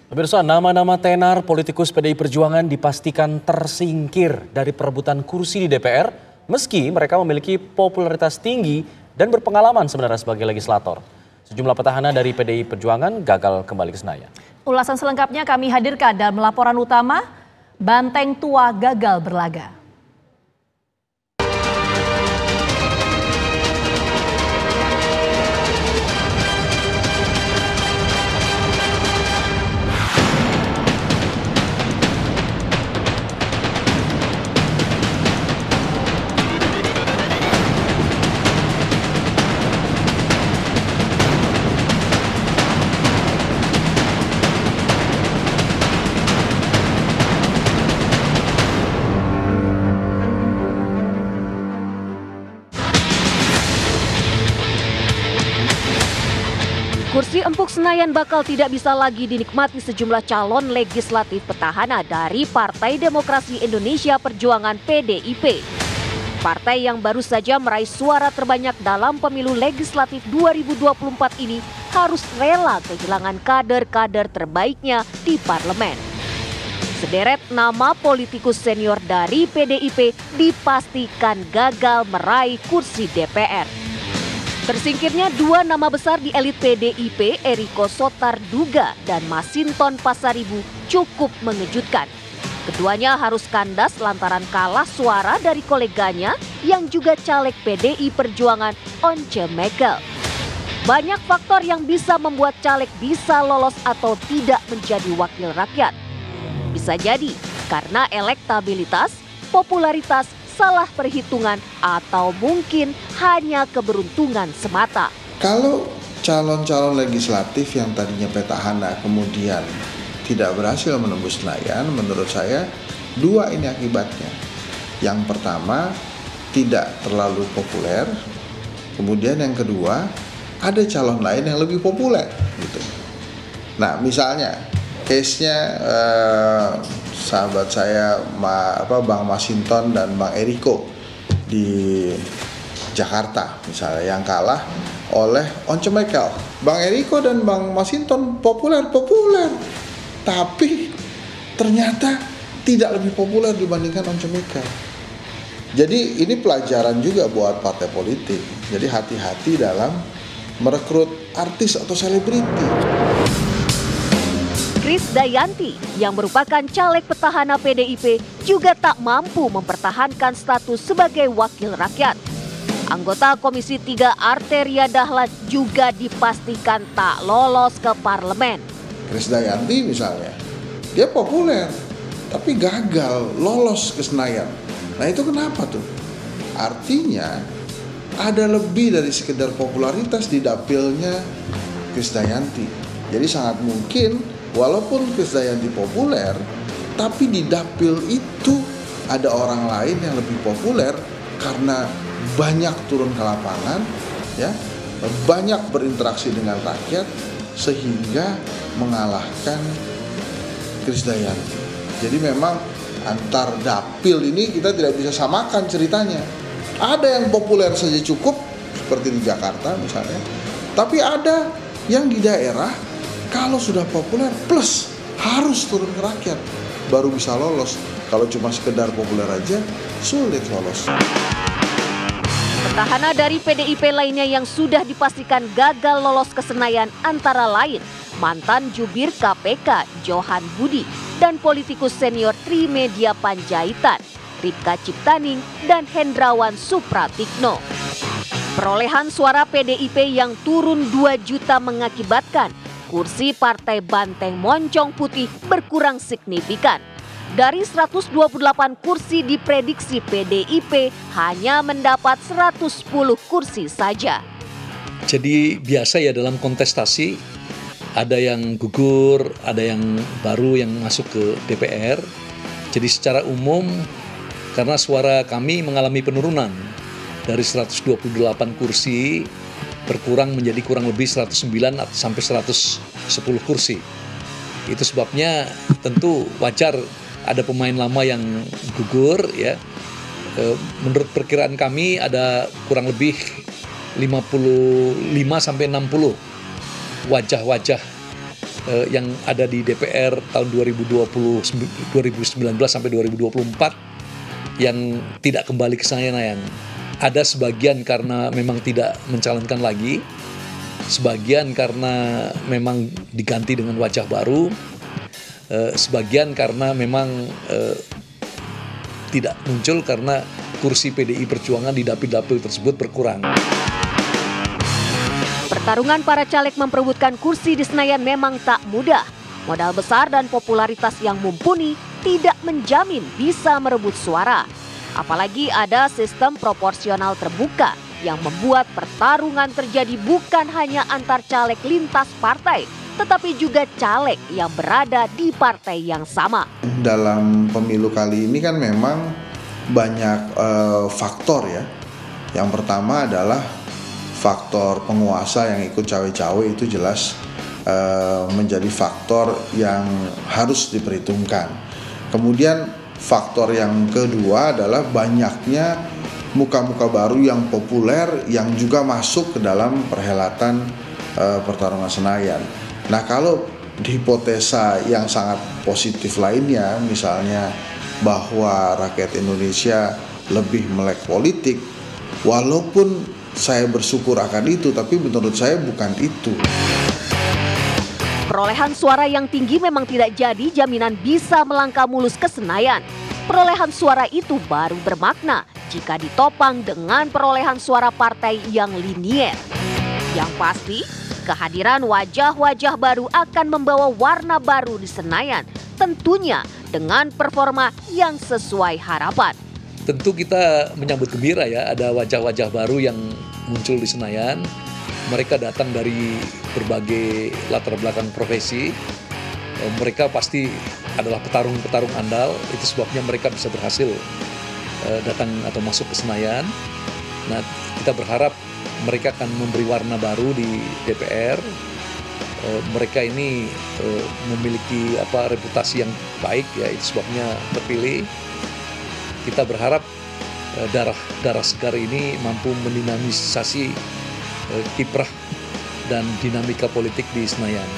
Pemirsa, nama-nama tenar politikus PDI Perjuangan dipastikan tersingkir dari perebutan kursi di DPR meski mereka memiliki popularitas tinggi dan berpengalaman sebenarnya sebagai legislator. Sejumlah petahana dari PDI Perjuangan gagal kembali ke Senayan. Ulasan selengkapnya kami hadirkan dalam laporan utama, Banteng Tua gagal berlaga. Kursi empuk Senayan bakal tidak bisa lagi dinikmati sejumlah calon legislatif petahana dari Partai Demokrasi Indonesia Perjuangan (PDIP). Partai yang baru saja meraih suara terbanyak dalam pemilu legislatif 2024 ini harus rela kehilangan kader-kader terbaiknya di parlemen. Sederet nama politikus senior dari PDIP dipastikan gagal meraih kursi DPR. Tersingkirnya dua nama besar di elit PDIP, Eriko Sotarduga dan Masinton Pasaribu, cukup mengejutkan. Keduanya harus kandas lantaran kalah suara dari koleganya yang juga caleg PDI Perjuangan, Once Mekel. Banyak faktor yang bisa membuat caleg bisa lolos atau tidak menjadi wakil rakyat. Bisa jadi karena elektabilitas, popularitas, salah perhitungan, atau mungkin hanya keberuntungan semata. Kalau calon-calon legislatif yang tadinya petahana kemudian tidak berhasil menembus Senayan, menurut saya dua ini akibatnya. Yang pertama, tidak terlalu populer. Kemudian yang kedua, ada calon lain yang lebih populer gitu. Nah, misalnya case-nya sahabat saya Bang Masinton dan Bang Eriko di Jakarta misalnya yang kalah oleh Once Mekel. Bang Eriko dan Bang Masinton populer, tapi ternyata tidak lebih populer dibandingkan Once Mekel. Jadi ini pelajaran juga buat partai politik. Jadi hati-hati dalam merekrut artis atau selebriti. Krisdayanti yang merupakan caleg petahana PDIP juga tak mampu mempertahankan status sebagai wakil rakyat. Anggota Komisi 3 Arteria Dahlan juga dipastikan tak lolos ke parlemen. Krisdayanti misalnya, dia populer tapi gagal lolos ke Senayan. Nah itu kenapa tuh? Artinya ada lebih dari sekedar popularitas di dapilnya Krisdayanti. Jadi sangat mungkin walaupun Krisdayanti populer, tapi di dapil itu ada orang lain yang lebih populer karena banyak turun ke lapangan, ya, banyak berinteraksi dengan rakyat sehingga mengalahkan Krisdayanti. Jadi memang antar dapil ini kita tidak bisa samakan ceritanya. Ada yang populer saja cukup seperti di Jakarta misalnya, tapi ada yang di daerah kalau sudah populer plus harus turun ke rakyat baru bisa lolos. Kalau cuma sekedar populer aja sulit lolos. Petahana dari PDIP lainnya yang sudah dipastikan gagal lolos ke Senayan antara lain mantan jubir KPK Johan Budi dan politikus senior Trimedia Panjaitan, Ripka Ciptaning dan Hendrawan Supratikno. Perolehan suara PDIP yang turun 2 juta mengakibatkan kursi Partai Banteng Moncong Putih berkurang signifikan. Dari 128 kursi diprediksi PDIP hanya mendapat 110 kursi saja. Jadi biasa ya dalam kontestasi, ada yang gugur, ada yang baru yang masuk ke DPR. Jadi secara umum karena suara kami mengalami penurunan dari 128 kursi berkurang menjadi kurang lebih 109 sampai 110 kursi. Itu sebabnya tentu wajar ada pemain lama yang gugur ya. Menurut perkiraan kami ada kurang lebih 55 sampai 60 wajah-wajah yang ada di DPR tahun 2019 sampai 2024 yang tidak kembali ke Senayan. Ada sebagian karena memang tidak mencalonkan lagi, sebagian karena memang diganti dengan wajah baru, sebagian karena memang tidak muncul karena kursi PDI Perjuangan di dapil-dapil tersebut berkurang. Pertarungan para caleg memperebutkan kursi di Senayan memang tak mudah. Modal besar dan popularitas yang mumpuni tidak menjamin bisa merebut suara. Apalagi ada sistem proporsional terbuka yang membuat pertarungan terjadi bukan hanya antar caleg lintas partai, tetapi juga caleg yang berada di partai yang sama. Dalam pemilu kali ini kan memang banyak faktor ya. Yang pertama adalah faktor penguasa yang ikut cawe-cawe, itu jelas menjadi faktor yang harus diperhitungkan. Kemudian faktor yang kedua adalah banyaknya muka-muka baru yang populer yang juga masuk ke dalam perhelatan pertarungan Senayan. Nah, kalau di hipotesa yang sangat positif lainnya, misalnya bahwa rakyat Indonesia lebih melek politik, walaupun saya bersyukur akan itu, tapi menurut saya bukan itu. Perolehan suara yang tinggi memang tidak jadi jaminan bisa melangkah mulus ke Senayan. Perolehan suara itu baru bermakna jika ditopang dengan perolehan suara partai yang linier. Yang pasti, kehadiran wajah-wajah baru akan membawa warna baru di Senayan, tentunya dengan performa yang sesuai harapan. Tentu kita menyambut gembira ya, ada wajah-wajah baru yang muncul di Senayan. Mereka datang dari berbagai latar belakang profesi. Mereka pasti adalah petarung-petarung andal, itu sebabnya mereka bisa berhasil datang atau masuk ke Senayan. Nah, kita berharap mereka akan memberi warna baru di DPR. Mereka ini memiliki reputasi yang baik ya, itu sebabnya terpilih. Kita berharap darah segar ini mampu mendinamisasi kiprah dan dinamika politik di Senayan.